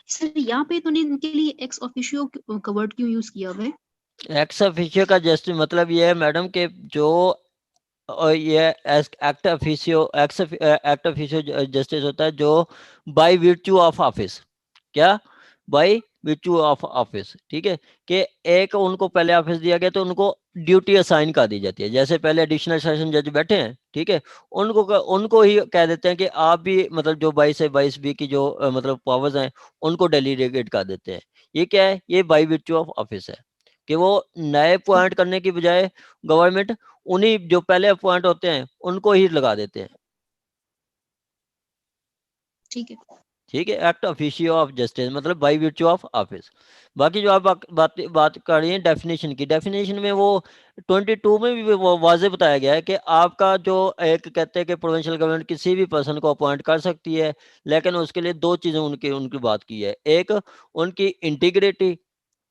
Sir यहाँ पे तो इनके लिए एक्स ऑफिशियो का वर्ड क्यों यूज किया हुआ है? एक्स ऑफिशियो का जस्ट मतलब ये है मैडम के जो ये एक्ट ऑफिशियो जस्टिस होता है जो बाय virtue ऑफ ऑफिस, क्या बाय virtue ऑफ ऑफिस, ठीक है, कि एक उनको पहले ऑफिस दिया गया तो उनको ड्यूटी असाइन कर दी जाती है। जैसे पहले एडिशनल सेशन जज बैठे हैं, ठीक है, उनको ही कह देते हैं कि आप भी मतलब जो 22 से 22B की जो मतलब पावर्स हैं उनको डेलीगेट कर देते हैं। ये क्या है, ये बाय virtue ऑफ ऑफिस है कि वो नए अपॉइंट करने की बजाय गवर्नमेंट उन्हीं जो पहले अपॉइंट होते हैं उनको ही लगा देते हैं। ठीक है, ठीक है, एक्ट ऑफिशियो ऑफ जस्टिस मतलब बाय virtue ऑफ ऑफिस। बाकी जो आप बात कर रही हैं डेफिनेशन की, डेफिनेशन में वो 22 में भी वो वाजे बताया गया है कि आपका जो एक कहते हैं कि प्रोविंशियल गवर्नमेंट किसी भी पर्सन को अपॉइंट कर सकती है, लेकिन उसके लिए दो चीज़ें उनकी उनकी बात की है। एक उनकी इंटीग्रिटी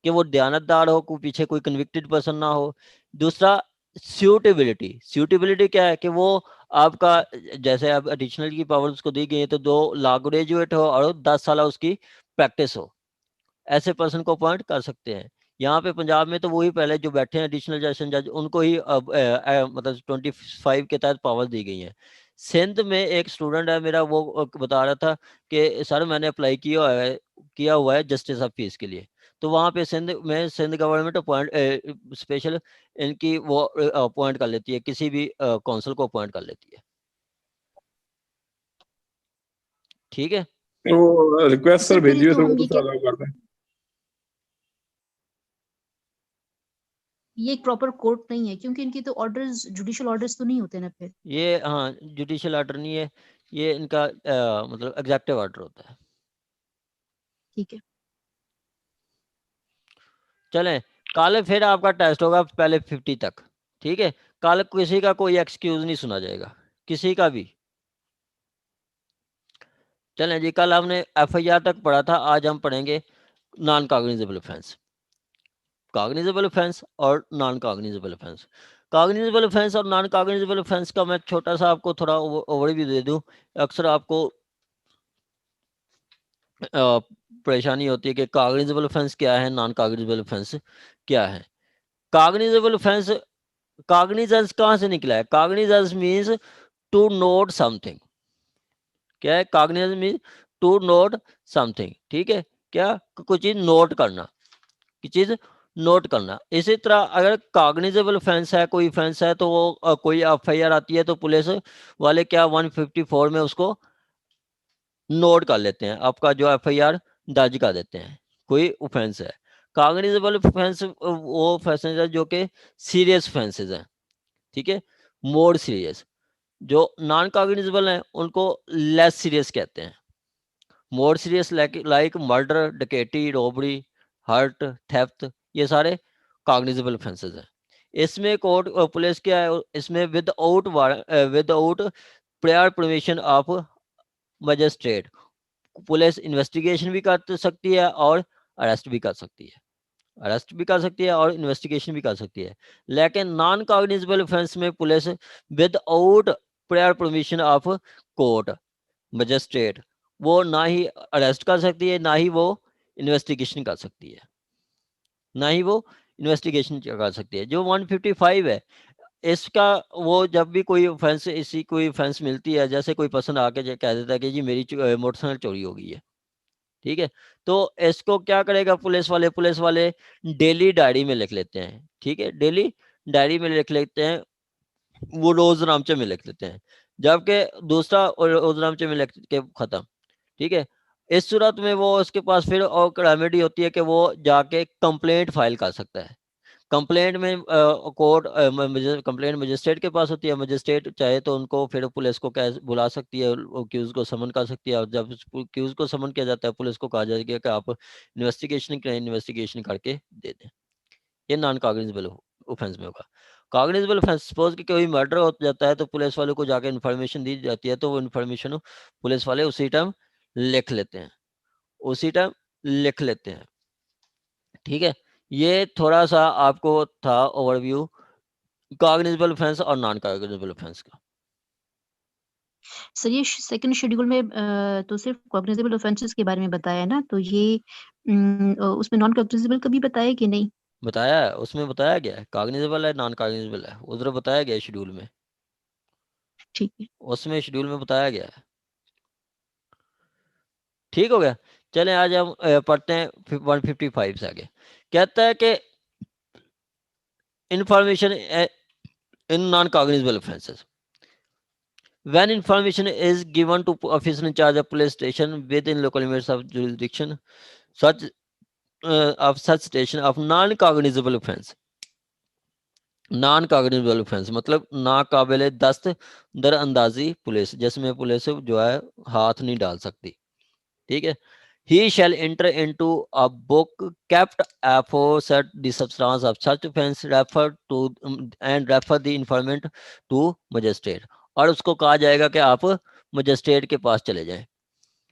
कि वो दयानतदार हो, कोई पीछे कोई कन्विक्टेड पर्सन ना हो। दूसरा सूटेबिलिटी, सूटेबिलिटी क्या है कि वो आपका जैसे अब एडिशनल की पावर उसको दी गई है तो 2 लॉ ग्रेजुएट हो और 10 साल उसकी प्रैक्टिस हो, ऐसे पर्सन को अपॉइंट कर सकते हैं। यहाँ पे पंजाब में तो वही पहले जो बैठे हैं एडिशनल सेशन जज उनको ही अब मतलब 25 के तहत पावर दी गई हैं। सिंध में एक स्टूडेंट है मेरा, वो बता रहा था कि सर मैंने अप्लाई किया हुआ है जस्टिस ऑफ पीस के लिए, तो वहाँ पे सिंध में सिंध गवर्नमेंट अपॉइंट स्पेशल इनकी वो अपॉइंट कर लेती है, किसी भी काउंसिल को अपॉइंट कर लेती है। ठीक है, तो रिक्वेस्ट सर सर फिर भेजिए तो तो हम वो ये तो कह अलाउ कर दें। ये एक प्रॉपर कोर्ट नहीं है क्योंकि इनकी तो ऑर्डर्स जुडिशियल ऑर्डर्स तो नहीं होते ना फिर। ये हाँ जुडिशियल ऑर्डर नहीं है, ये इनका मतलब एग्जेक्टिव ऑर्डर होता है। ठीक है, चलें, कल फिर आपका टेस्ट होगा पहले 50 तक, ठीक है, कल किसी का कोई एक्सक्यूज नहीं सुना जाएगा, किसी का भी। चलें जी, कल हमने FIR तक पढ़ा था, आज हम पढ़ेंगे non cognizable offence, cognizable offence और non cognizable offence. Cognizable offence और नॉन कॉग्निजेबल ऑफेंस का मैं छोटा सा आपको थोड़ा ओवरव्यू दे दूं। अक्सर आपको परेशानी होती है कि कॉग्निजेबल ऑफेंस क्या है, नॉन कॉग्निजेबल ऑफेंस क्या है। कॉग्निजेबल ऑफेंस, कॉग्निजेंस कहाँ से निकला है? Cognizance means to note something. क्या है cognizance? Means to note something, ठीक है, क्या कोई चीज़ नोट करना, की चीज़ नोट करना। इसी तरह अगर कॉग्निजेबल ऑफेंस है, कोई ऑफेंस है, तो वो कोई FIR आती है तो पुलिस वाले क्या 154 में उसको नोट कर लेते हैं, आपका जो FIR दर्ज कर देते हैं, कोई ऑफेंस है। कॉग्निजेबल ऑफेंस वो ऑफेंसेज है जो कि सीरियस ऑफेंसेज हैं, ठीक है, मोर सीरियस। जो नॉन कॉग्निजेबल हैं उनको लेस सीरियस कहते हैं। मोर सीरियस लाइक मर्डर, डकैती, रॉबरी, हर्ट, थेफ्ट, ये सारे कॉग्निजेबल ऑफेंसेज हैं। इसमें कोर्ट पुलिस क्या है, इसमें without prior permission of magistrate police investigation भी कर सकती है और अरेस्ट भी कर सकती है, अरेस्ट भी कर सकती है और इन्वेस्टिगेशन भी कर सकती है। लेकिन नॉन कॉग्निजेबल ऑफेंस में police without prior permission of court magistrate वो ना ही अरेस्ट कर सकती है, ना ही वो इन्वेस्टिगेशन कर सकती है, ना ही वो इन्वेस्टिगेशन कर सकती है। जो 155 है इसका, वो जब भी कोई ऑफेंस इसी कोई ऑफेंस मिलती है, जैसे कोई पर्सन आके कह देता है कि जी मेरी मोटरसाइकिल चोरी हो गई है, ठीक है, तो इसको क्या करेगा पुलिस वाले डेली डायरी में लिख लेते हैं, ठीक है, डेली डायरी में लिख लेते हैं, वो रोज नामचे में लिख लेते हैं, जबकि दूसरा रोज नामचे में लिख के खत्म, ठीक है। इस सूरत में वो उसके पास फिर और रेमेडी होती है कि वो जाके कंप्लेंट फाइल कर सकता है। कंप्लेंट में कोर्ट कंप्लेंट मजिस्ट्रेट के पास होती है, मजिस्ट्रेट चाहे तो उनको फिर पुलिस को कह बुला सकती है, क्यूज को समन कर सकती है, और जब क्यूज को समन किया जाता है पुलिस को कहा जाएगा कि आप इन्वेस्टिगेशन करें, इन्वेस्टिगेशन करके दे दें। ये नॉन कॉग्निजेबल ऑफेंस में होगा। कॉग्निजेबल ऑफेंस सपोज कि कोई मर्डर हो जाता है तो पुलिस वालों को जाके इन्फॉर्मेशन दी जाती है, तो वो इन्फॉर्मेशन पुलिस वाले उसी टाइम लिख लेते हैं, उसी टाइम लिख लेते हैं, ठीक है। ये थोड़ा सा आपको था ओवरव्यू कॉग्निजेबल ऑफेंस और नॉन कॉग्निजेबल ऑफेंस का। सर ये सेकंड शेड्यूल में तो सिर्फ कॉग्निजेबल ऑफेंसेस के बारे में बताया है ना, तो ये उसमें नॉन कॉग्निजेबल का भी बताया कि नहीं? बताया है, उसमें बताया गया है कॉग्निजेबल है नॉन कॉग्निजेबल है, उधर बताया गया है शेड्यूल में, ठीक है। उसमें शेड्यूल में बताया गया है। ठीक हो गया। चलें आज हम पढ़ते हैं 155 से आगे। कहता है कि information in non cognizable offences, when information is given to officer in charge of police station within local limits of jurisdiction such of such station of non cognizable offense, non cognizable offence मतलब नाकाबिले दस्त दरअंदाजी police, जिसमें police जो है हाथ नहीं डाल सकती। ठीक है। He shall enter into a book kept aforesaid the substance of such offense refer to and refer the informant to magistrate, और उसको कहा जाएगा कि आप मजिस्ट्रेट के पास चले जाएं।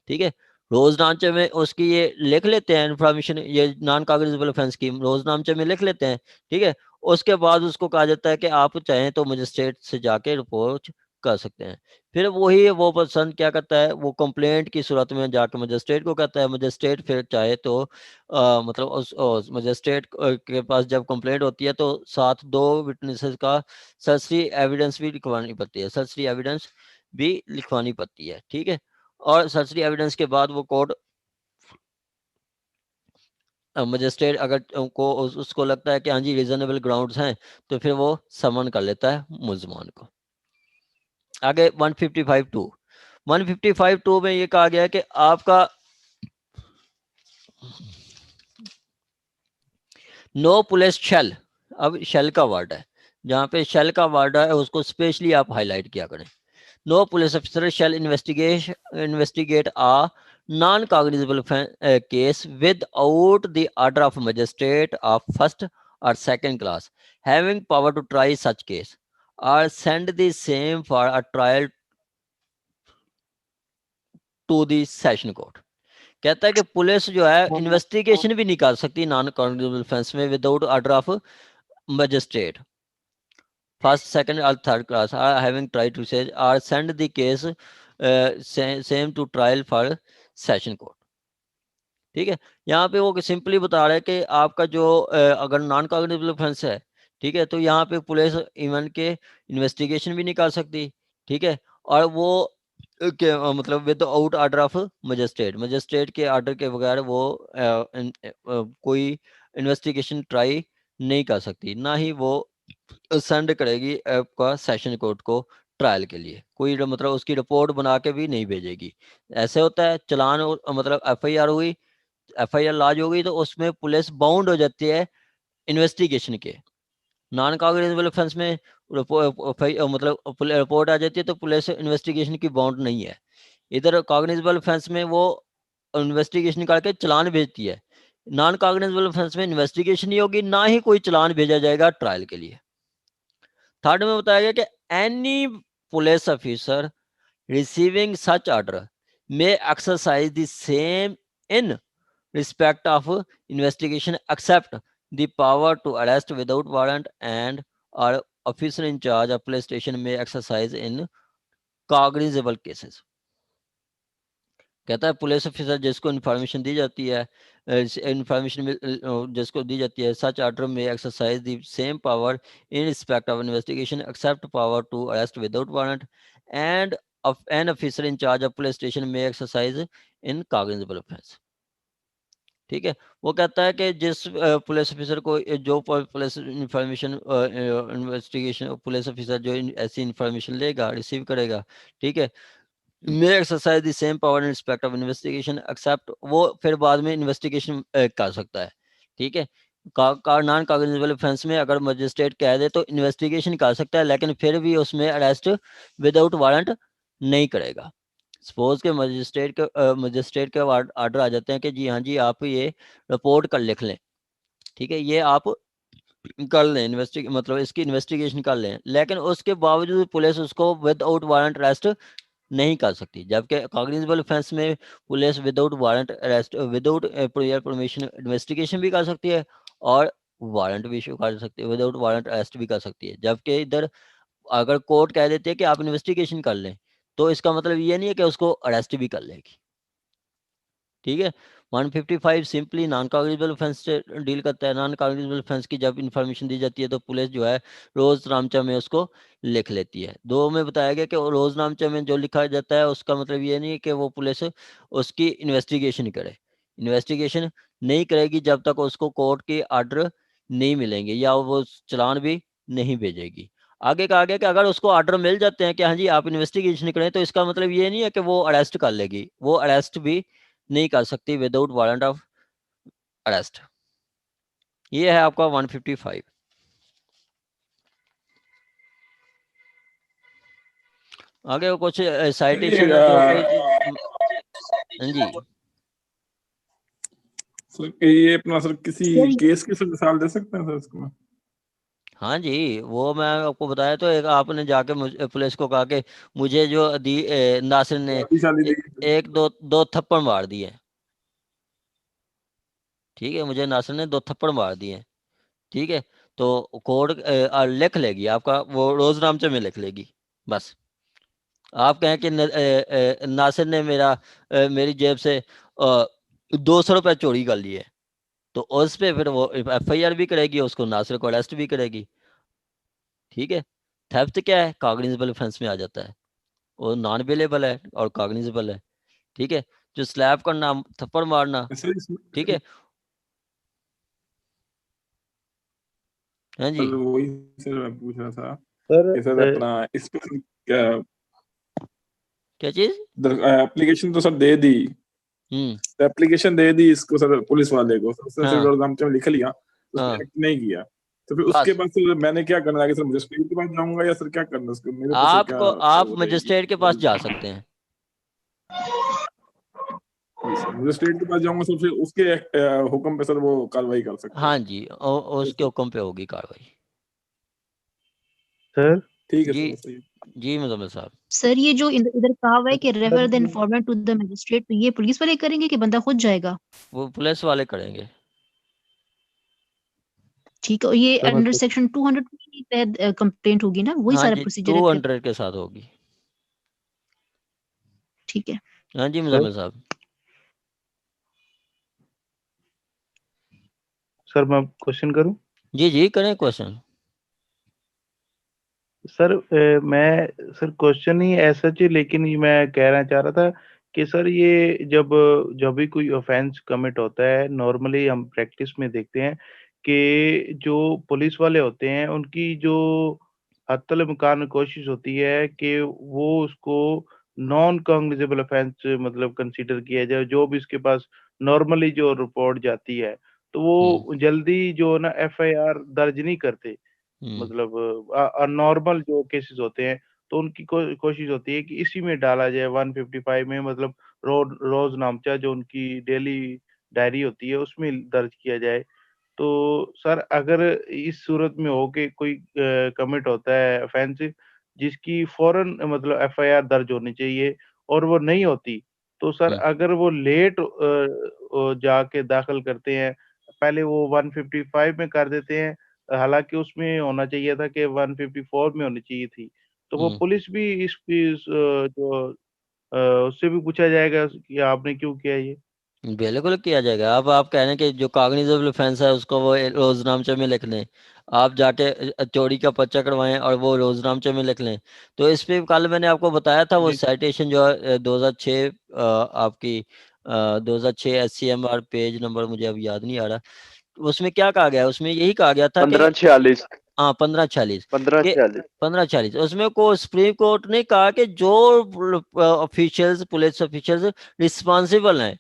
ठीक है। रोजनामचे में उसकी ये लिख लेते हैं इंफॉर्मेशन, ये नॉन कॉग्निजेबल ऑफेंस की रोजनामचे में लिख लेते हैं। ठीक है। उसके बाद उसको कहा जाता है कि आप चाहें तो मजिस्ट्रेट से जाके रिपोर्ट कर सकते हैं। फिर वही वो पर्सन क्या करता है, वो कंप्लेंट की सूरत में जाके मजिस्ट्रेट को कहता है, मजिस्ट्रेट फिर चाहे तो मतलब उस मजिस्ट्रेट के पास जब कंप्लेंट होती है तो साथ 2 विटनेसेस का सरसरी एविडेंस भी लिखवानी पड़ती है, सरसरी एविडेंस भी लिखवानी पड़ती है। ठीक है। और सरसरी एविडेंस के बाद वो कोर्ट मजिस्ट्रेट अगर को उसको लगता है कि हाँ जी रीजनेबल ग्राउंड्स हैं तो फिर वो समन कर लेता है मुल्जमान को। आगे 155(2) 155(2) में ये कहा गया है कि आपका नो पुलिस शेल, अब शेल का वर्ड है, जहाँ पे शेल का वर्ड है उसको स्पेशली आप हाईलाइट किया करें। No police officer shall investigate a non-cognizable case without the order of magistrate of first or second class having power to try such case or send the same for a trial to the session court। कहता है कि police जो है investigation भी नहीं कर सकती non cognizable offence में without order of magistrate first, second or third class are having tried to say or send the case same to trial for session court। ठीक है। यहाँ पे वो सिंपली बता रहा है कि आपका जो अगर नॉन कॉग्निजेबल ऑफेंस है, ठीक है, तो यहाँ पे पुलिस इवन के इन्वेस्टिगेशन भी नहीं कर सकती। ठीक है। और वो मतलब with out order of magistrate, magistrate के ऑर्डर के बगैर वो कोई इन्वेस्टिगेशन ट्राई नहीं कर सकती, ना ही वो सेंड करेगी आपका सेशन कोर्ट को ट्रायल के लिए, कोई मतलब उसकी रिपोर्ट बना के भी नहीं भेजेगी। ऐसे होता है चलान मतलब एफआईआर हुई, एफआईआर लॉन्च हो गई तो उसमें पुलिस बाउंड हो जाती है इन्वेस्टिगेशन के। नॉन कॉग्निजेबल ऑफेंस में मतलब रिपोर्ट आ जाती है तो पुलिस इन्वेस्टिगेशन की बाउंड नहीं है। इधर कॉग्निजेबल ऑफेंस में वो इन्वेस्टिगेशन करके चलान भेजती है। नॉन कॉग्निजेबल ऑफेंस में इन्वेस्टिगेशन नहीं होगी, ना ही कोई चलान भेजा जाएगा ट्रायल के लिए। थर्ड में बताया गया कि any police officer receiving such order may exercise the same in respect of investigation except the power to arrest without warrant and or officer in charge of police station may exercise in cognizable cases। कहता है police officer जिसको information दी जाती है, information जिसको दी जाती है, सच ऑर्डर में exercise the same power in respect of investigation except power to arrest without warrant and an officer in charge of police station में एक्सरसाइज इन कॉग्निजेबल ऑफेंस। ठीक है। वो कहता है कि जिस पुलिस ऑफिसर को जो police information investigation police officer जो ऐसी इंफॉर्मेशन लेगा रिसीव करेगा, ठीक है, may exercise the same power in respect of investigation except, वो फिर बाद में इन्वेस्टिगेशन कर सकता है। ठीक है। नॉन कॉग्निजेबल ऑफेंस में अगर मजिस्ट्रेट कह दे तो इन्वेस्टिगेशन कर सकता है, लेकिन फिर भी उसमें अरेस्ट विदाउट वारंट नहीं करेगा। सपोज के मजिस्ट्रेट के ऑर्डर आ जाते हैं कि जी हाँ जी आप ये रिपोर्ट कर लिख लें, ठीक है, ये आप कर लें मतलब इसकी इन्वेस्टिगेशन कर लें, लेकिन उसके बावजूद पुलिस उसको विदाउट वारंट अरेस्ट नहीं कर सकती। जबकि कॉग्निजेबल ऑफेंस में police without warrant arrest without prior permission investigation भी कर सकती है और वारंट भी इशू कर सकती है, विदाउट वारंट अरेस्ट भी कर सकती है। जबकि इधर अगर कोर्ट कह देती है कि आप इन्वेस्टिगेशन कर लें तो इसका मतलब ये नहीं है कि उसको अरेस्ट भी कर लेगी। ठीक है, 155 सिंपली नॉन कॉग्निजेबल ऑफेंस से डील करता है। नॉन कॉग्निजेबल ऑफेंस की जब इन्फॉर्मेशन दी जाती है तो पुलिस जो है रोजनामचा में उसको लिख लेती है। दो में बताया गया कि रोजनामचा में जो लिखा जाता है उसका मतलब ये नहीं है कि वो पुलिस उसकी इन्वेस्टिगेशन करे। इन्वेस्टिगेशन नहीं करेगी जब तक उसको कोर्ट के आर्डर नहीं मिलेंगे या वो चलान भी नहीं भेजेगी। आगे का आगे कि अगर उसको आर्डर मिल जाते हैं कि हाँ जी आप इन्वेस्टिगेशन करें, तो इसका मतलब ये नहीं है कि वो अरेस्ट कर लेगी। वो अरेस्ट भी नहीं कर सकती विदाउट वारंट ऑफ अरेस्ट। ये है आपका 155। आगे कुछ साइटेशन है जो कि हाँ जी सर ये अपना सर किसी सर केस की सर मिसाल दे सकते हैं सर इसको? हाँ जी, वो मैं आपको बताया तो, एक आपने जाके पुलिस को कहा कि मुझे जो नासिर ने शादी दी एक दो थप्पड़ मार दिए। ठीक है, मुझे नासिर ने 2 थप्पड़ मार दिए। ठीक है, तो कोर्ट लिख लेगी आपका, वो रोजनामचे में लिख लेगी। बस आप कहें कि नासिर ने मेरी जेब से 200 रुपये चोरी कर लिए, तो उस पे फिर वो FIR भी करेगी, उसको नासिर को अरेस्ट भी करेगी। ठीक है, थेफ्ट क्या है, कॉग्निजेबल ऑफेंस में आ जाता है। वो नॉन अवेलेबल है और कॉग्निजेबल है। ठीक है, जो स्लैप करना, थप्पड़ मारना, सर इसमें ठीक है। हाँ जी, सर वही सर मैं पूछ रहा था सर कि सर अपना इस पे क्या क्या चीज? एप्लीकेशन तो सर दे दी, एप्लीकेशन दे दी इसको सर पुलिस वाले को, उसने सिर्फ हाँ रोजनामचे में लिख लिया, उसने हाँ, एक्ट नहीं किया, तो फिर उसके बस बाद सर मैंने क्या करना है? सर मजिस्ट्रेट के पास जाऊंगा या सर क्या करना है उसको? मेरे पे सर क्या आप वो रहेगी? मजिस्ट्रेट के पास जा सकते हैं। मजिस्ट्रेट के पास जाऊंगा सर, फिर उसके हुक्म पे सर वो कार्रवाई कर सकते हाँ हैं। जी, उसके हुक्म पे होगी कार्रवाई। सर ठीक है जी सर, सही जी मुजम्मिल साहब। सर ये जो इधर कहा हुआ है कि refer the informant to the magistrate, तो ये पुलिस वाले करेंगे कि बंदा खुद जाएगा? वो पुलिस वाले करेंगे। ठीक है, और ये सर अंडर सेक्शन 200 के तहत कंप्लेंट होगी ना, वही हाँ सारा जी, प्रोसीजर है? 200 के साथ होगी। ठीक है। हाँ जी सर मुजम्मिल साहब। सर मैं क्वेश्चन करूं? जी जी करें क्वेश्चन। सर मैं सर क्वेश्चन ही ऐसा चाहिए, लेकिन ये मैं कहना चाह रहा था कि सर ये जब भी कोई ऑफेंस कमिट होता है, नॉर्मली हम प्रैक्टिस में देखते हैं कि जो पुलिस वाले होते हैं उनकी जो हत्तल इम्कान कोशिश होती है कि वो उसको नॉन कॉग्निजेबल ऑफेंस मतलब कंसीडर किया जाए। जो भी उसके पास नॉर्मली जो रिपोर्ट जाती है, तो वो जल्दी जो ना FIR दर्ज नहीं करते। मतलब नॉर्मल जो केसेस होते हैं, तो उनकी कोशिश होती है कि इसी में डाला जाए 155 में, मतलब रोज़नामचा जो उनकी डेली डायरी होती है उसमें दर्ज किया जाए। तो सर अगर इस सूरत में हो के कोई कमिट होता है ऑफेंस जिसकी फौरन मतलब FIR दर्ज होनी चाहिए और वो नहीं होती, तो सर अगर वो लेट जाके दाखिल करते हैं, पहले वो 155 में कर देते हैं, हालाँकि उसमें होना चाहिए था कि 154 में होनी चाहिए थी। तो वो पुलिस भी उससे भी पूछा जाएगा कि आपने क्यों किया ये? बिल्कुल किया जाएगा। अब आप कह रहे हैं कि जो कॉग्निजेबल ऑफेंस है उसको वो रोजनामचे में लिख लें, आप जाके चोरी का पर्चा करवाएं और वो रोजनामचे में लिख लें। तो इस पे कल मैंने आपको बताया था वो जी। साइटेशन जो है 2006 आपकी 2006 SCMR पेज नंबर मुझे अब याद नहीं आ रहा। उसमें क्या कहा गया है? उसमें यही कहा गया था कि 1546 हाँ 1546 के 1546 1546 उसमें को सुप्रीम कोर्ट ने कहा कि जो ऑफिशियल्स पुलिस ऑफिशियल्स रिस्पॉन्सिबल हैं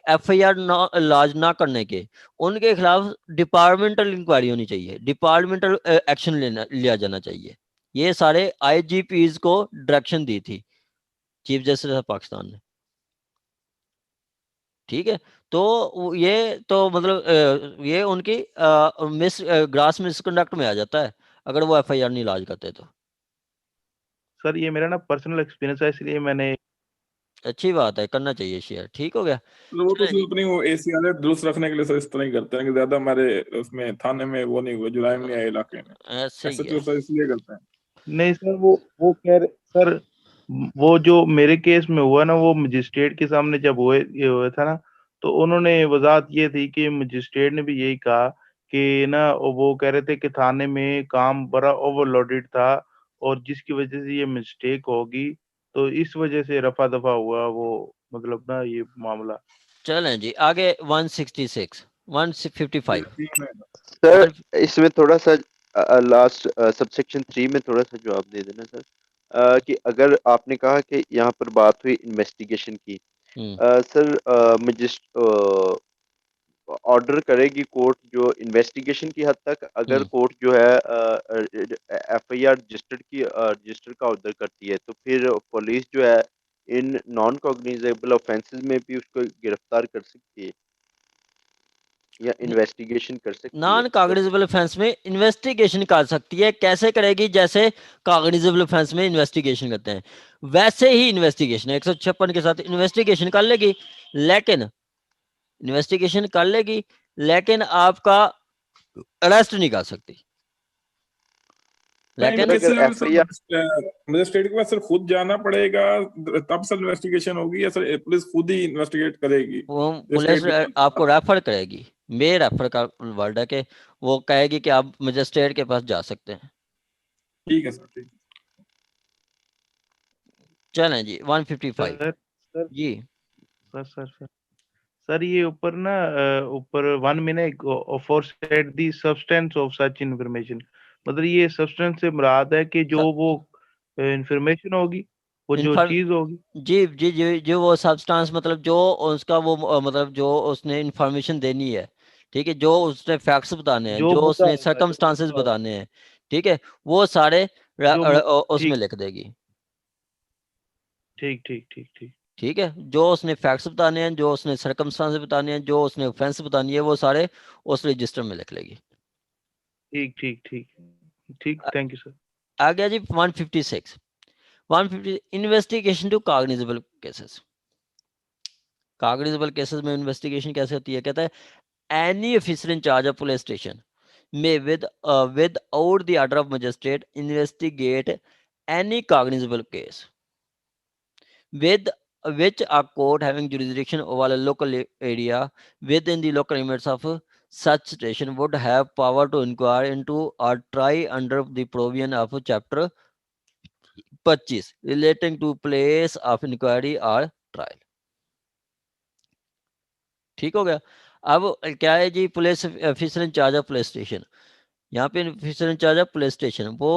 FIR लॉन्च ना करने के, उनके खिलाफ डिपार्टमेंटल इंक्वायरी होनी चाहिए, डिपार्टमेंटल एक्शन लिया जाना चाहिए। ये सारे IGPs को डायरेक्शन दी थी चीफ जस्टिस ऑफ पाकिस्तान ने। ठीक है, तो ये तो मतलब ये उनकी ग्रास मिसकंडक्ट में आ जाता है अगर वो FIR नहीं लॉन्च करते तो। सर ये मेरा ना पर्सनल एक्सपीरियंस है, इसलिए मैंने अच्छी बात है, करना चाहिए शेयर। ठीक हो गया। तो वो तो चलें सिर्फ जी, अपनी वो ACR दुरुस्त रखने के लिए सर इस तरह ही करते हैं कि ज्यादा हमारे उसमें थाने में वो नहीं हुआ, जुराइम नहीं आए इलाके में, ऐसे ही SHO है। सर इसलिए करते हैं। नहीं सर वो कह रहे सर वो जो मेरे केस में हुआ ना, वो मजिस्ट्रेट के सामने जब ये हुआ था ना, तो उन्होंने वजाहत ये थी कि मजिस्ट्रेट ने भी यही कहा कि ना, वो कह रहे थे कि थाने में काम बड़ा ओवरलोडेड था और जिसकी वजह से ये मिस्टेक होगी, तो इस वजह से रफा दफा हुआ वो, मतलब ना ये मामला। चलें जी आगे 166 155 सर इसमें थोड़ा सा लास्ट सबसेक्शन 3 में थोड़ा सा जवाब दे देना सर। कि अगर आपने कहा कि यहाँ पर बात हुई इन्वेस्टिगेशन की, सर ऑर्डर करेगी कोर्ट जो इन्वेस्टिगेशन की हद तक, अगर कोर्ट जो है एफआईआर रजिस्टर का ऑर्डर करती है, तो फिर पुलिस जो है इन नॉन कॉग्निजेबल ऑफेंसेस में भी उसको गिरफ्तार कर सकती है या इन्वेस्टिगेशन कर सकती है। नॉन कॉग्निजेबल ऑफेंस में इन्वेस्टिगेशन कर सकती है। कैसे करेगी? जैसे कॉग्निजेबल ऑफेंस में इन्वेस्टिगेशन करते हैं वैसे ही इन्वेस्टिगेशन 156 के साथ इन्वेस्टिगेशन कर लेगी, लेकिन इन्वेस्टिगेशन कर लेगी लेकिन आपका अरेस्ट नहीं कर सकती। नहीं, लेकिन कैसे अगर एफआईआर मजिस्ट्रेट के पास सर खुद जाना पड़ेगा तब सर इन्वेस्टिगेशन होगी, या सर पुलिस खुद ही इन्वेस्टिगेट करेगी? वो पुलिस आपको रेफर करेगी। मे रेफर का वर्ड है कि वो कहेगी कि आप मजिस्ट्रेट के पास जा सकते हैं। ठीक है सर, ठीक है। चलें जी 155 सर जी। सर ये ऊपर ना, ऊपर 1 minute for set the substance of such information, मतलब ये सब्सटेंस से मुराद है कि जो वो इंफॉर्मेशन होगी, वो जो चीज होगी। जी जी जी जो वो सब्सटेंस मतलब जो उसका वो मतलब जो उसने इंफॉर्मेशन देनी है, ठीक है, जो उसने फैक्ट्स बताने हैं, जो जो मुद्दा उसने होगा, जो सर्कमस्टांसेस मुद्दा होगा, बताने हैं, ठीक है, वो सारे जो उसमें ठीक लिख देगी। ठीक ठीक ठीक ठीक ठीक है, जो उसने फैक्ट्स बताने हैं, जो उसने सर्कमस्टांसेस बताने हैं, जो उसने ऑफेंस बतानी है, वो सारे उस रजिस्टर में लिख लेगी। ठीक ठीक ठीक ठीक, थैंक यू सर। आ गया जी 156 150 investigation to cognizable cases. Cognizable cases में इन्वेस्टिगेशन कैसे होती है? कहता है any officer in charge of police station may without the order of magistrate investigate any cognizable case with which a court having jurisdiction over a local area within the local limits of such station would have power to inquire into or try under the provision of chapter 25 relating to place of inquiry or trial। ठीक हो गया। अब क्या है जी, police officer in charge of police station, यहाँ पे officer in charge of police station वो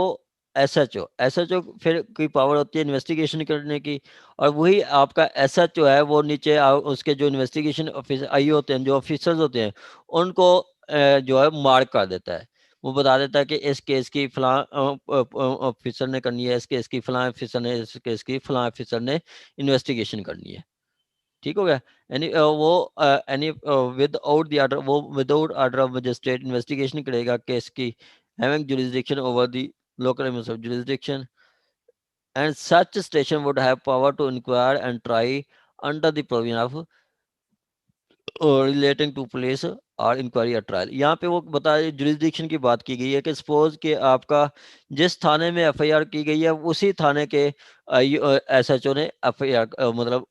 एसएचओ फिर कोई पावर होती है इन्वेस्टिगेशन करने की, और वही आपका एसएचओ है वो नीचे उसके जो इन्वेस्टिगेशन ऑफिसर आई होते हैं, जो ऑफिसर्स होते हैं, उनको जो है मार्क कर देता है। वो बता देता है कि इस केस की फलां ऑफिसर ने करनी है, इस केस की फलां ऑफिसर ने, इस केस की फलां ऑफिसर ने इन्वेस्टिगेशन करनी है। ठीक हो गया। एनी वो एनी विदाउट द ऑर्डर, वो without order of magistrate investigation करेगा केस की, having jurisdiction over the local limits of jurisdiction, and such station would have power to inquire and try under the provision of relating to place और inquiry और trial. यहाँ पे वो बता jurisdiction की बात की गई है कि सपोज कि आपका जिस थाने में एफआईआर की गई है उसी थाने के एसएचओ ने एफआईआर मतलब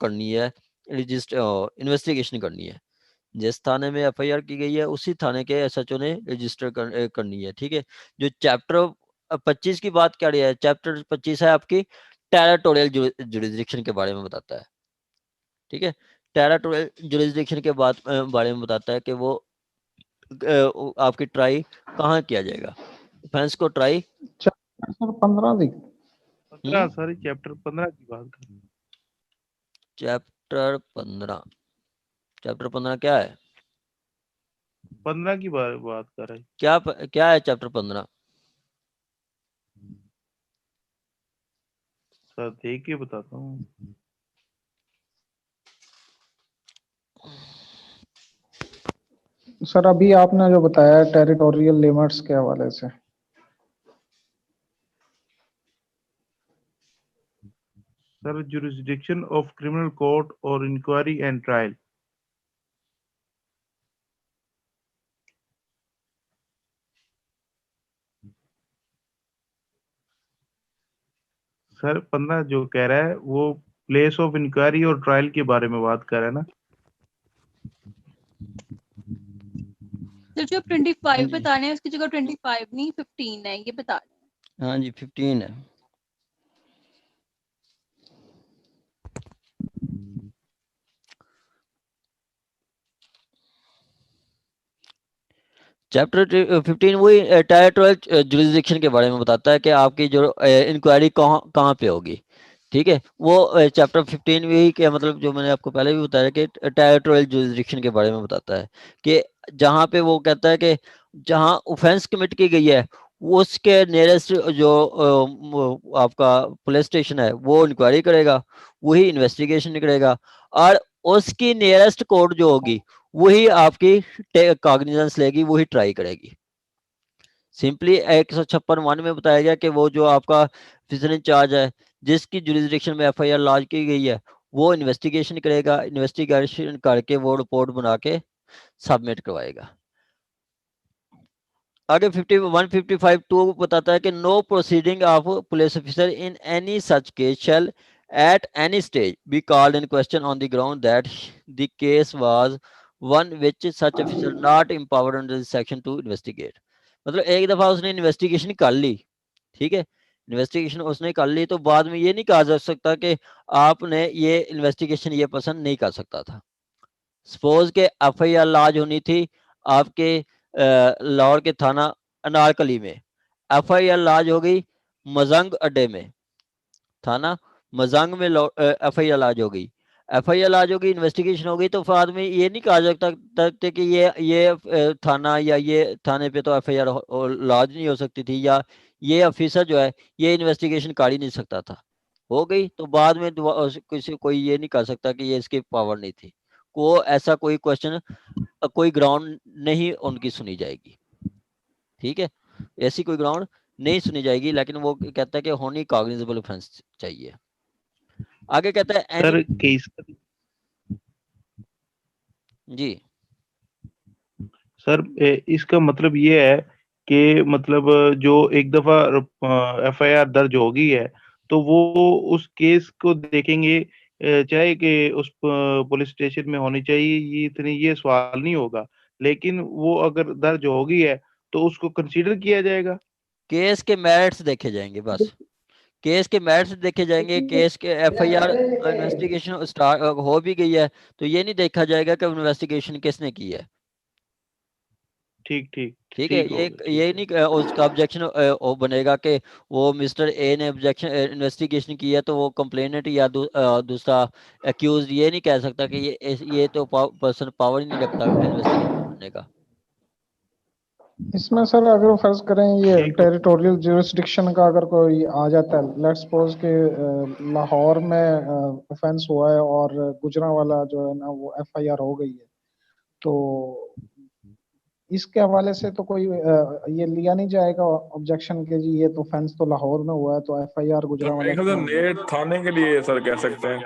करनी है, रजिस्टर इन्वेस्टिगेशन करनी है। जिस थाने में एफआईआर की गई है उसी थाने के एसएचओ ने रजिस्टर करनी है। ठीक है, जो चैप्टर 25 की बात कर रही है, चैप्टर 25 है आपकी टेरिटोरियल जुरिसडिक्शन के बारे में बताता है। ठीक है, टेरिटोरियल जुरिसडिक्शन के बारे में बताता है कि वो आपकी ट्राई कहाँ किया जाएगा, ऑफेंस को ट्राई। सर 15 दी 15, सॉरी चैप्टर 15 की बात कर रहे हैं। चैप्टर 15 क्या है? 15 की बात कर रहे हैं। क्या है चैप्टर 15? सर देख के बताता हूँ। सर अभी आपने जो बताया टेरिटोरियल लिमिट्स के हवाले से, sir jurisdiction of criminal court और इंक्वायरी एंड ट्रायल। सर 15 जो कह रहा है वो प्लेस ऑफ इंक्वायरी और ट्रायल के बारे में बात कर रहा है ना। सर जो 25 जी। बता रहे हैं उसकी जगह 25 नहीं 15 है, ये बता रहे हैं। हाँ जी 15 है। चैप्टर 15 वही टेरिटोरियल जुरिसडिक्शन के बारे में बताता है कि आपकी जो इंक्वायरी कहाँ पे होगी। ठीक है, वो चैप्टर 15 वही के मतलब जो मैंने आपको पहले भी बताया कि टेरिटोरियल जुरिसडिक्शन के बारे में बताता है कि जहाँ पे वो कहता है कि जहाँ ऑफेंस कमिट की गई है उसके नियरेस्ट जो आपका पुलिस स्टेशन है वो इंक्वायरी करेगा, वही इन्वेस्टिगेशन करेगा, और उसकी नियरेस्ट कोर्ट जो होगी वही आपकी कॉग्निजेंस लेगी, वही ट्राई करेगी। सिंपली 156(1) में बताया गया कि वो जो आपका फिजिकल इंचार्ज है जिसकी जुरिसडिक्शन में एफआईआर लॉन्च की गई है वो इन्वेस्टिगेशन करेगा, इन्वेस्टिगेशन करके वो रिपोर्ट बना के सबमिट करवाएगा। आगे 155(2) बताता है कि no proceeding of police officer in any such case shall at any stage be called in question on the ground that the case was one which such officer not empowered under this section to investigate। मतलब एक दफा उसने investigation कर ली, ठीक है, investigation उसने कर ली तो बाद में ये नहीं कहा जा सकता कि आपने ये इन्वेस्टिगेशन ये पसंद नहीं कर सकता था। सपोज के एफआईआर लॉन्च होनी थी आपके लाहौर के थाना अनारकली में, एफआईआर लॉन्च हो गई मजंग अड्डे में, थाना मजंग में एफआईआर लॉन्च हो गई, एफआईआर लॉन्च हो गई, इन्वेस्टिगेशन हो गई, तो बाद में ये नहीं कहा जा सकता कि ये थाना या ये थाने पे तो एफआईआर लॉन्च नहीं हो सकती थी, या ये ऑफिसर जो है ये इन्वेस्टिगेशन कर ही नहीं सकता था। हो गई तो बाद में किसी कोई ये नहीं कर सकता कि ये इसकी पावर नहीं थी, को ऐसा कोई क्वेश्चन कोई ग्राउंड नहीं उनकी सुनी जाएगी। ठीक है, ऐसी कोई ग्राउंड नहीं सुनी जाएगी, लेकिन वो कहता है कि होनी कॉग्निजेबल ऑफेंस चाहिए। आगे कहता है सर केस जी सर इसका मतलब ये है कि मतलब जो एक दफा एफआईआर दर्ज हो गई है तो वो उस केस को देखेंगे, चाहे कि उस पुलिस स्टेशन में होनी चाहिए ये इतनी ये सवाल नहीं होगा, लेकिन वो अगर दर्ज हो गई है तो उसको कंसीडर किया जाएगा। केस के मेरिट्स देखे जाएंगे, बस केस के मेरिट्स देखे जाएंगे। केस के एफआईआर इन्वेस्टिगेशन स्टार्ट हो भी गई है तो ये नहीं देखा जाएगा कि इन्वेस्टिगेशन किसने की है। ठीक ठीक ठीक है, ये नहीं उसका ऑब्जेक्शन बनेगा कि वो मिस्टर ए ने ऑब्जेक्शन इन्वेस्टिगेशन की है तो वो कंप्लेनेंट या दूसरा एक्यूज ये नहीं कह सकता कि ये तो पर्सन पावर ही नहीं रखता इन्वेस्टिगेशन करने का। इसमें सर अगर फर्ज करें ये टेरिटोरियल जुरिस्डिक्शन का अगर कोई आ जाता है, लेट्स सपोज के लाहौर में ऑफेंस हुआ है और गुजरांवाला जो है ना वो एफआईआर हो गई है, तो इसके हवाले से तो कोई ये लिया नहीं जाएगा ऑब्जेक्शन के जी ये तो ऑफेंस तो लाहौर में हुआ है तो एफआईआर गुजरांवाला नेट थाने के लिए सर कह सकते हैं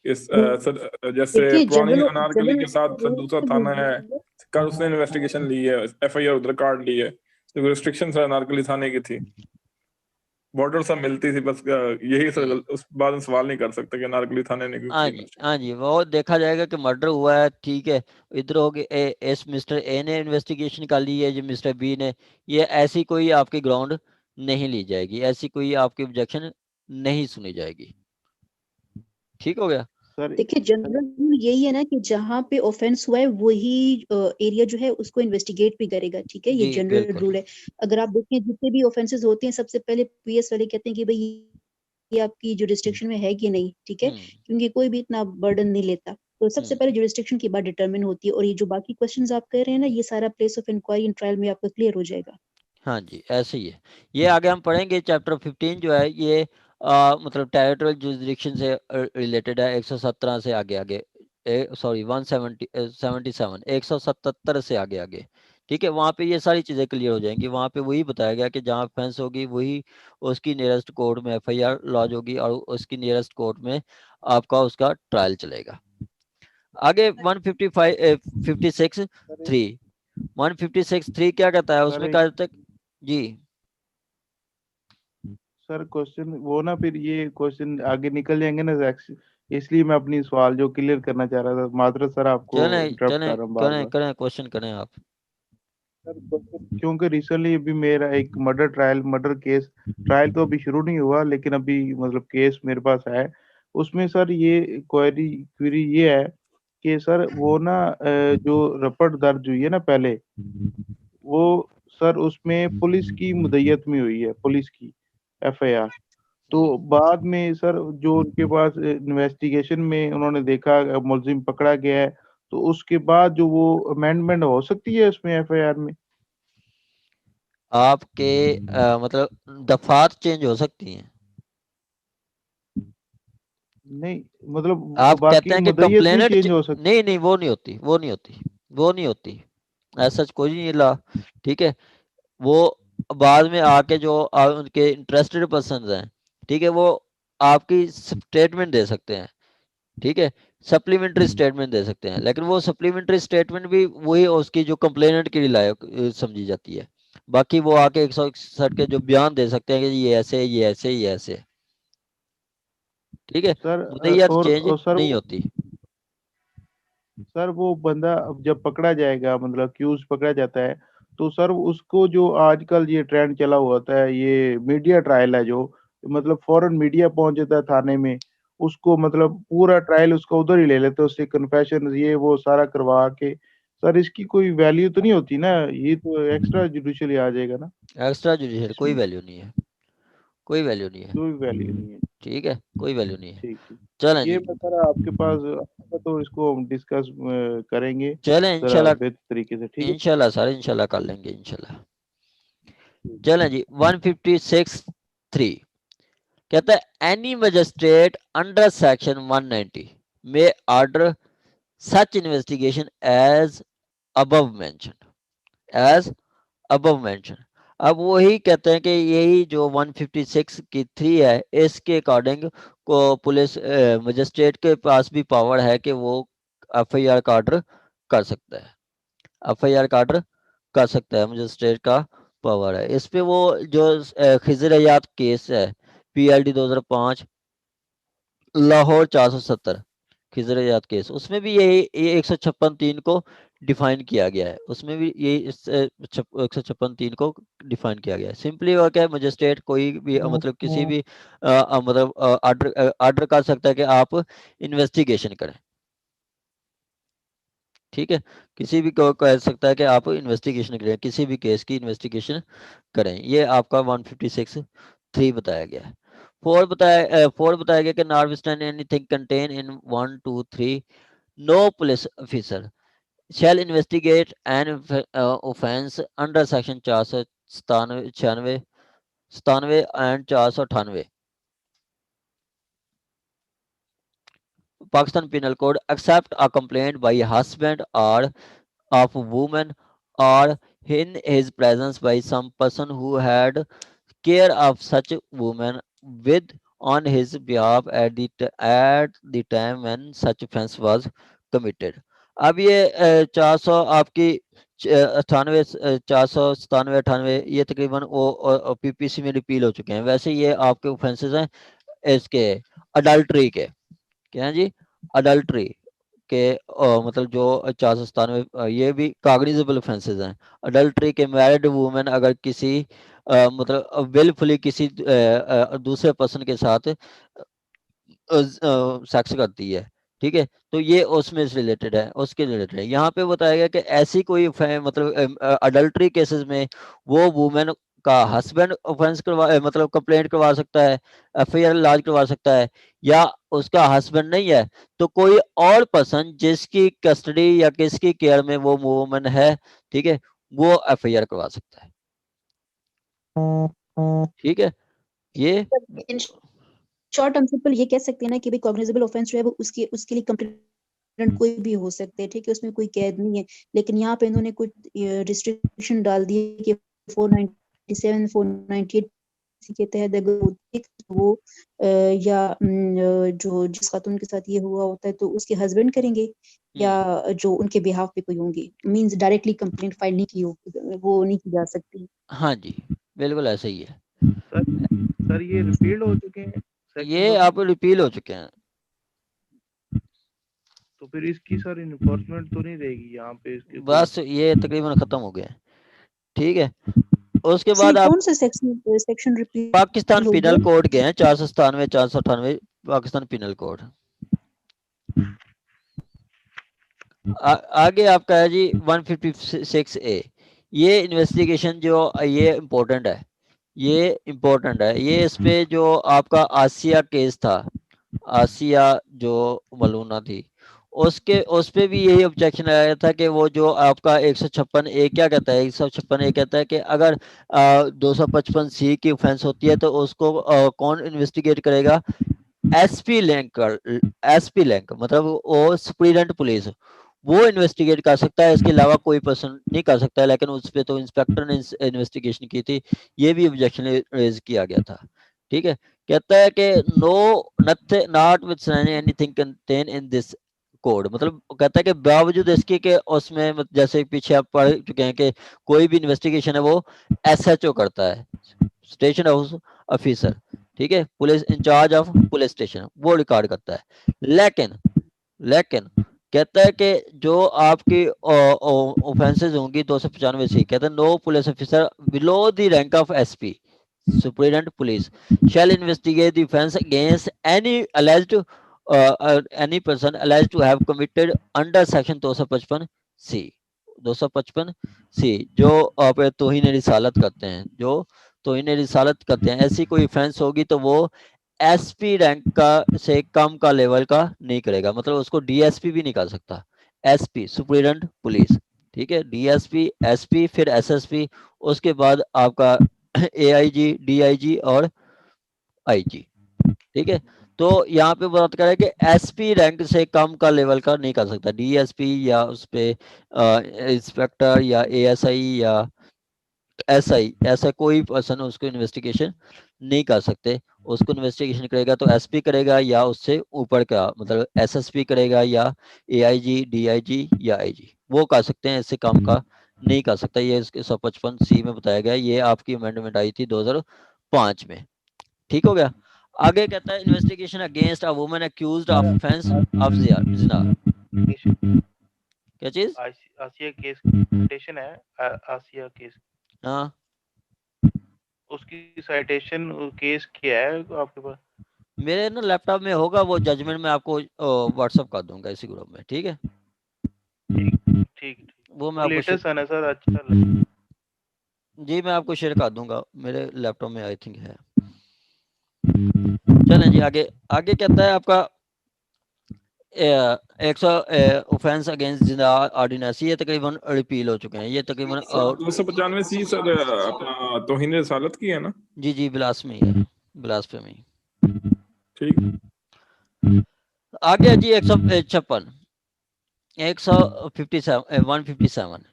इस सर जैसे देखिए, पुरानी जनरल अनारकली के साथ दूसरा थाना है, कल उसने इन्वेस्टिगेशन ली है, एफआईआर उधर काट ली है, तो रिस्ट्रिक्शन सर अनारकली थाने की थी, बॉर्डर सब मिलती थी, बस यही सर उस बाद में सवाल नहीं कर सकते कि अनारकली थाने ने क्यों की। हाँ जी वो देखा जाएगा कि मर्डर हुआ है, ठीक है, इधर हो गए इस मिस्टर ए ने इन्वेस्टिगेशन कर ली है जो मिस्टर बी ने, ये ऐसी कोई आपकी ग्राउंड नहीं ली जाएगी, ऐसी कोई आपकी ऑब्जेक्शन नहीं सुनी जाएगी। ठीक हो गया। देखिए, जनरल रूल यही है ना कि जहाँ पे ऑफेंस हुआ है वही एरिया जो है उसको इन्वेस्टिगेट भी करेगा। ठीक है, ये जनरल रूल है। अगर आप देखें जितने भी ऑफेंसेस होते हैं सबसे पहले पीएस वाले कहते हैं कि भाई ये आपकी जुरिस्डिक्शन में है कि नहीं, ठीक है, क्योंकि कोई भी इतना बर्डन नहीं लेता, तो सबसे पहले जुरिस्डिक्शन की बात डिटरमिन होती है। और ये जो बाकी क्वेश्चंस आप कह रहे हैं ना, ये सारा place of inquiry and trial में आपका क्लियर हो जाएगा। हाँ जी ऐसे ही है। ये आगे हम पढ़ेंगे चैप्टर 15 जो है ये मतलब टेरिटोरियल जुरिसडिक्शन से रिलेटेड है, 117 से आगे आगे सॉरी 177 177 से आगे आगे। ठीक है, वहाँ पे ये सारी चीज़ें क्लियर हो जाएंगी। वहाँ पे वही बताया गया कि जहाँ ऑफेंस होगी वही उसकी नियरेस्ट कोर्ट में एफआईआर लॉन्च होगी और उसकी नियरेस्ट कोर्ट में आपका उसका ट्रायल चलेगा। आगे 156(3) क्या कहता है उसमें, कहा तक जी सर क्वेश्चन वो ना, फिर ये क्वेश्चन आगे निकल जाएंगे ना, इसलिए मैं अपनी सवाल जो क्लियर करना चाह रहा था। मात्र सर आपको चलें इंटरप्ट चलें कर रहा हूँ बार बार। करें क्वेश्चन करें आप। सर क्योंकि रिसेंटली अभी मेरा एक मर्डर केस ट्रायल तो अभी शुरू नहीं हुआ, लेकिन अभी मतलब केस मेरे पास है। उसमें सर ये क्वेरी ये है कि सर वो ना जो रिपोर्ट दर्ज हुई है ना पहले, वो सर उसमें पुलिस की मुद्दत में हुई है, पुलिस की एफआईआर। तो बाद में सर जो उनके पास इन्वेस्टिगेशन में उन्होंने देखा मुलजिम पकड़ा गया है, तो उसके बाद जो वो अमेंडमेंट हो सकती है उसमें एफआईआर में? आपके मतलब दफात चेंज हो सकती हैं। नहीं मतलब आप कहते बाकी हैं कि मुद्दत भी कंप्लेनेंट चेंज हो सकती? नहीं नहीं, वो नहीं होती ऐसा कोई नहीं ला। ठीक है, वो बाद में आके जो उनके इंटरेस्टेड पर्सन हैं, ठीक है, वो आपकी स्टेटमेंट दे सकते हैं। ठीक है, सप्लीमेंट्री स्टेटमेंट दे सकते हैं, लेकिन वो सप्लीमेंट्री स्टेटमेंट भी वही उसकी जो कंप्लेनेंट के लिए लायक समझी जाती है। बाकी वो आके 161 के जो बयान दे सकते हैं कि ये ऐसे ये ऐसे ये ऐसे। ठीक है, सर मुद्दत चेंज और सर नहीं होती। सर वो बंदा अब जब पकड़ा जाएगा, मतलब अक्यूज पकड़ा जाता है, तो सर उसको जो आजकल ये ट्रेंड चला हुआ होता है, ये मीडिया ट्रायल है, जो मतलब फौरन मीडिया पहुंच जाता है थाने में, उसको मतलब पूरा ट्रायल उसका उधर ही ले लेते हैं, उससे कन्फेशन ये वो सारा करवा के। सर इसकी कोई वैल्यू तो नहीं होती ना, ये तो एक्स्ट्रा जुडिशियली आ जाएगा ना एक्स्ट्रा जुडिशियल कोई इसमें? वैल्यू नहीं है, कोई वैल्यू नहीं है। कोई वैल्यू नहीं है। ठीक है, कोई वैल्यू नहीं है। ठीक ठीक। चलें ये जी, मैं सर आपके पास आऊंगा तो इसको हम डिस्कस करेंगे चलें जरा इंशाल्लाह। बेहतर तरीके से, ठीक है? इंशाल्लाह सर, इंशाल्लाह कर लेंगे इंशाल्लाह। ठीक। चलें जी, 156(3) कहता है एनी मजिस्ट्रेट अंडर सेक्शन 190 में ऑर्डर सच इन्वेस्टिगेशन एज अबव मेंशन। अब वही कहते हैं कि यही जो 156 की 3 है, इसके अकॉर्डिंग को पुलिस मजिस्ट्रेट के पास भी पावर है कि वो एफआईआर का ऑर्डर कर सकता है। एफआईआर का ऑर्डर कर सकता है, मजिस्ट्रेट का पावर है इस पे। वो जो खिजर हयात केस है, पीएलडी 2005 लाहौर 470 खिजर हयात केस, उसमें भी ये 156(3) को डिफाइन किया गया है। उसमें भी ये 156(3) को डिफाइन किया गया है। सिंपली वो क्या है, मजिस्ट्रेट कोई भी मतलब किसी भी मतलब ऑर्डर कर सकता है कि आप इन्वेस्टिगेशन करें। ठीक है, किसी भी को कह सकता है कि आप इन्वेस्टिगेशन करें, किसी भी केस की इन्वेस्टिगेशन करें। ये आपका 156(3) बताया गया है। 4 बताया गया कि notwithstanding anything contain in 1, 2, 3 no police officer shall investigate an offence under section 497 एंड 498 Pakistan Penal Code accept a complaint by a husband or of a woman or in his presence by some person who had care of such woman with on his behalf at the time when such offense was committed। अब ये 400 आपकी 98 497 98 ये तकरीबन वो PPC में repeal हो चुके हैं। वैसे ये आपके ऑफेंसेस हैं इसके अडल्ट्री के। क्या है जी? अडल्ट्री के मतलब जो 497 ये भी कॉग्निजेबल ऑफेंसेस हैं। अडल्ट्री के मैरिड वुमेन अगर किसी मतलब विलफुली किसी दूसरे पर्सन के साथ सेक्स करती है, ठीक है, तो ये उसमें से रिलेटेड है, उसके रिलेटेड है। यहाँ पे बताया गया कि ऐसी कोई मतलब अडल्ट्री केसेस में वो वुमेन का हस्बैंड ऑफेंस मतलब कंप्लेंट करवा सकता है, एफआईआर लॉन्च करवा सकता है, या उसका हस्बैंड नहीं है तो कोई और पर्सन जिसकी कस्टडी या किसकी केयर में वो वुमेन है, ठीक है, वो एफआईआर करवा सकता है। ठीक है, ये इन शॉर्ट हम सिंपल ये कह सकते हैं ना कि भाई कॉग्निजेबल ऑफेंस जो है वो उसके लिए कंप्लेंट कोई भी हो सकते हैं, ठीक है, उसमें कोई कैद नहीं है। लेकिन यहाँ पे इन्होंने कुछ रिस्ट्रिक्शन डाल दी है कि 497 498 के तहत अगर वो या जो जिस खातून के साथ ये हुआ होता है तो उसके हस्बैंड करेंगे, या जो उनके बिहाफ पे कोई होंगे, मींस डायरेक्टली कंप्लेंट फाइल नहीं की हो, वो नहीं की जा सकती। हाँ जी, बिल्कुल ऐसा ही है। सर सर ये रिपील हो चुके हैं, ये आप रिपील हो चुके हैं, तो फिर इसकी सर इन्फोर्समेंट तो नहीं रहेगी यहाँ पे इसके? बस ये तकरीबन खत्म हो गया है, ठीक है। उसके बाद आप कौन सा section repeal Pakistan penal code गए हैं, 497 498 पाकिस्तान पिनल कोड। आगे आपका है जी 156A, ये इन्वेस्टिगेशन जो ये इम्पोर्टेंट है, ये इस पे जो आपका आसिया केस था, आसिया जो मलूना थी, उस पे भी यही ऑब्जेक्शन आया था कि वो जो आपका 156A क्या कहता है, 156A कहता है कि अगर 255C की ऑफेंस होती है तो उसको कौन इन्वेस्टिगेट करेगा? एसपी लैंक मतलब वो सुप्रीडेंट पुलिस, वो इन्वेस्टिगेट कर सकता है, इसके अलावा कोई पर्सन नहीं कर सकता है। लेकिन उस पे तो इंस्पेक्टर ने इन्वेस्टिगेशन की थी, ये भी ऑब्जेक्शन रेज किया गया था, ठीक है। कहता है कि not with anything contain in this code, मतलब कहता है कि बावजूद इसके कि उसमें जैसे पीछे आप पढ़ चुके हैं कि कोई भी इन्वेस्टिगेशन है वो एसएचओ करता है, स्टेशन हाउस ऑफिसर, ठीक है, police in charge of police station, वो रिकॉर्ड करता है। लेकिन कहता है कि जो आपकी ऑफेंसेस होंगी 295C, कहता है no police officer below the rank of SP superintendent police shall investigate the offence against any alleged any person alleged to have committed under section 255C जो आप तौहीन रिसालत करते हैं, जो तौहीन रिसालत करते हैं, ऐसी कोई ऑफेंस होगी तो वो एसपी रैंक का से कम का लेवल का नहीं करेगा, मतलब उसको डीएसपी भी नहीं कर सकता, एसपी सुप्रीडेंट पुलिस, ठीक है, डीएसपी एसपी फिर एसएसपी, उसके बाद आपका एआईजी डीआईजी और आईजी, ठीक है। तो यहाँ पे बात करें कि एसपी रैंक से कम का लेवल का नहीं कर सकता, डीएसपी या उस पे इंस्पेक्टर या एएसआई या एसआई, ऐसा कोई पर्सन उसको इन्वेस्टिगेशन नहीं कर सकते। उसको इन्वेस्टिगेशन करेगा तो एसपी करेगा या उससे ऊपर का मतलब एसएसपी करेगा या एआईजी डीआईजी या आईजी, वो कर सकते हैं, इससे कम का नहीं कर सकता। ये इसके 155C में बताया गया, ये आपकी अमेंडमेंट आई थी 2005 में, ठीक हो गया। आगे कहता है investigation against a woman accused of offence of जिना, क्या चीज? आसिया केस साइटेशन है, आसिया केस, हाँ उसकी साइटेशन केस क्या है आपके पास? मेरे ना लैपटॉप में होगा, वो जजमेंट में आपको व्हाट्सएप कर दूंगा इसी ग्रुप में, ठीक है, ठीक वो मैं आपको लेटेस्ट है ना सर, अच्छा लगे। जी मैं आपको शेयर कर दूंगा, मेरे लैपटॉप में आई थिंक है। चलें जी आगे कहता है आपका 100 ऑफेंस अगेंस्ट जिना ऑर्डिनेंस, ये तकरीबन रिपील हो चुके हैं, ये तकरीबन 295C सर अपना तौहीन रिसालत की है ना? जी ब्लास्फेमी है, ब्लास्फेमी, ठीक। आगे जी 156 157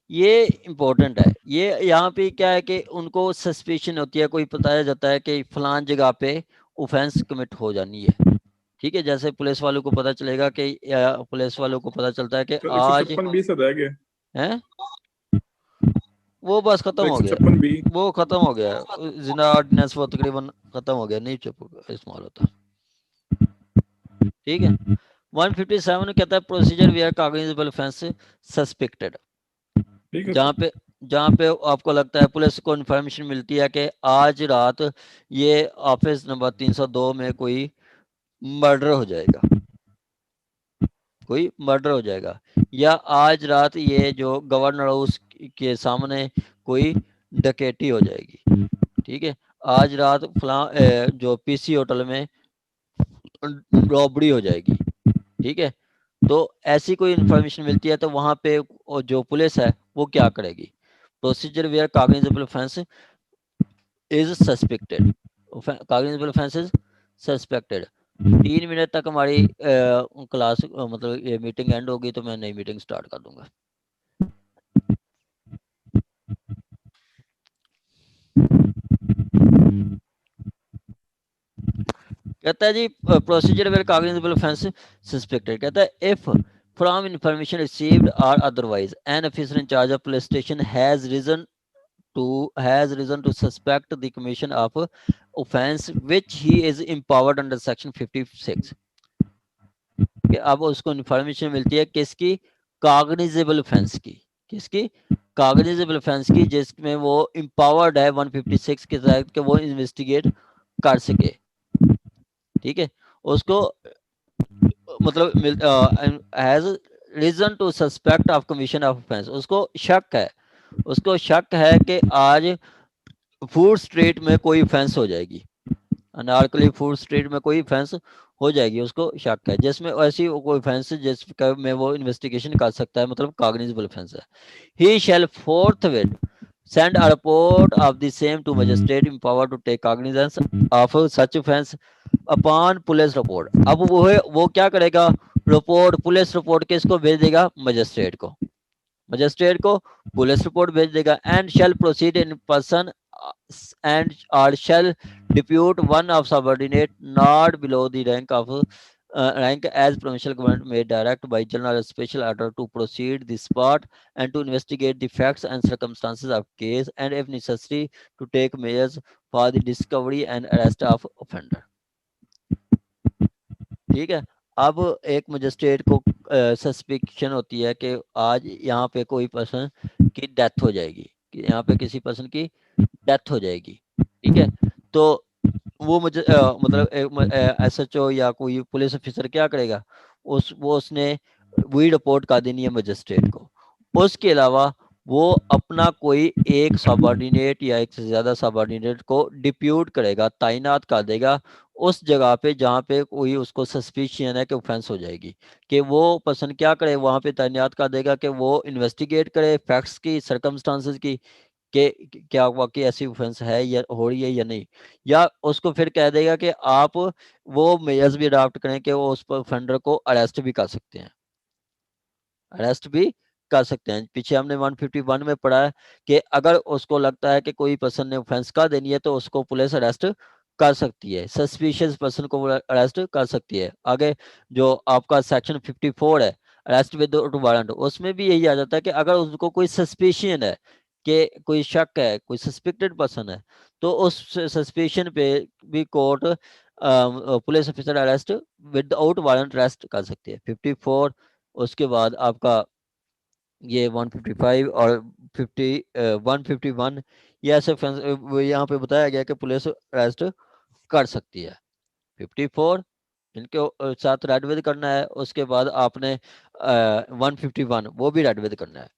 ये इम्पोर्टेंट है। ये यहाँ पे क्या है कि उनको सस्पिशन होती है, कोई बताया जाता है कि फलान जगह पे ऑफेंस कमिट हो जानी है, ठीक है। जैसे पुलिस वालों को पता चलेगा कि पुलिस वालों को पता चलता है कि आज है वो बस खत्म हो गया, वो खत्म हो गया, जिना ऑर्डिनेंस वो तकरीबन खत्म हो गया, नहीं इस्तेमाल होता, ठीक है। 157 कहता है procedure where cognizable offence suspected, जहाँ पे आपको लगता है पुलिस को इन्फॉर्मेशन मिलती है कि आज रात ये ऑफिस नंबर 302 में कोई मर्डर हो जाएगा, या आज रात ये जो गवर्नर हाउस के सामने कोई डकैती हो जाएगी, ठीक है, आज रात फलां जो पीसी होटल में रॉबरी हो जाएगी, ठीक है। तो ऐसी कोई इन्फॉर्मेशन मिलती है तो वहां पे जो पुलिस है वो क्या करेगी? Procedure where cognizable offence is suspected, cognizable offence is suspected. 3 minute तक हमारी क्लास मतलब ये मीटिंग एंड होगी तो मैं नई मीटिंग स्टार्ट कर दूंगा। कहता है जी procedure where cognizable offence suspected, कहता है if from information received or otherwise an officer in charge of police station has reason to suspect the commission of offense which he is empowered under section 56 कि अब उसको information मिलती है किसकी, cognizable offence की, किसकी, कॉग्निजेबल ऑफेंस की, जिसमें वो empowered है 156 के तहत कि वो इन्वेस्टिगेट कर सके, ठीक है, उसको मतलब has reason to suspect of commission of offence, उसको शक है कि आज फूड स्ट्रीट में कोई ऑफेंस हो जाएगी, अनारकली फूड स्ट्रीट में कोई ऑफेंस हो जाएगी, उसको शक है, जिसमें ऐसी कोई ऑफेंस जिसमें वो इन्वेस्टिगेशन कर सकता है, मतलब कॉग्निजेबल ऑफेंस है। ही शैल फोर्थविथ send a report of the same to magistrate empowered to take cognizance of such offense upon police report. अब वो क्या करेगा, पुलिस रिपोर्ट किसको भेज देगा, मजिस्ट्रेट को पुलिस रिपोर्ट भेज देगा। And shall proceed in person and और shall depute one of subordinate not below the rank as provincial government may direct by general or special order to proceed the spot and to investigate the facts and circumstances of case and if necessary to take measures for the discovery and arrest of offender। ठीक है, अब एक magistrate को suspicion होती है कि आज यहाँ पे कोई पर्सन की डेथ हो जाएगी, कि यहाँ पे किसी पर्सन की डेथ हो जाएगी, ठीक है, तो वो मुझे मतलब SHO या कोई पुलिस ऑफिसर क्या करेगा, उसने वही रिपोर्ट कर देनी है मजिस्ट्रेट को। उसके अलावा वो अपना कोई एक सबऑर्डिनेट या एक से ज्यादा सबऑर्डिनेट को डिप्यूट करेगा, तैनात कर देगा उस जगह पे जहाँ पे कोई उसको सस्पिशियन है कि ऑफेंस हो जाएगी, कि वो पर्सन क्या करे, वहां पे तैनात कर देगा कि वो इन्वेस्टिगेट करे फैक्ट्स की, सर्कमस्टांसेस की, कि क्या वाकई ऐसी ऑफेंस है या हो रही है या नहीं, या उसको फिर कह देगा कि आप वो मेजर्स भी अडॉप्ट करें कि वो उस ऑफेंडर को अरेस्ट भी कर सकते हैं, पीछे हमने 151 में पढ़ा है कि अगर उसको लगता है कि कोई पर्सन ने ऑफेंस कर देनी है तो उसको पुलिस अरेस्ट कर सकती है, सस्पिशियस पर्सन को अरेस्ट कर सकती है। आगे जो आपका सेक्शन 54 है अरेस्ट विद वारंट, उसमें भी यही आ जाता है कि अगर उसको कोई सस्पिशियन है कि कोई शक है, कोई सस्पेक्टेड पर्सन है, तो उस सस्पेशन पे भी court police officer arrest without warrant arrest कर सकती है। 54 उसके बाद आपका ये 155 और 151 ये ऐसे यहाँ पे बताया गया कि पुलिस अरेस्ट कर सकती है। 54 इनके साथ रेड विद करना है, उसके बाद आपने 151 वो भी रेड विद करना है,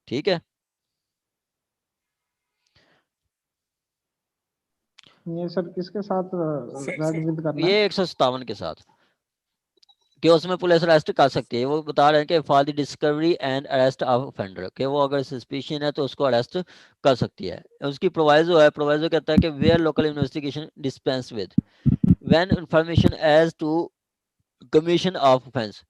ठीक है। ये सर किसके साथ रेड विद करना है? ये 157 के साथ कि उसमें पुलिस अरेस्ट कर सकती है। वो बता रहे हैं कि for the discovery and arrest of offender, कि वो अगर सस्पिशन है तो उसको अरेस्ट कर सकती है। उसकी प्रोवाइजो कहता है कि where local investigation dispense with when information as to commission of offence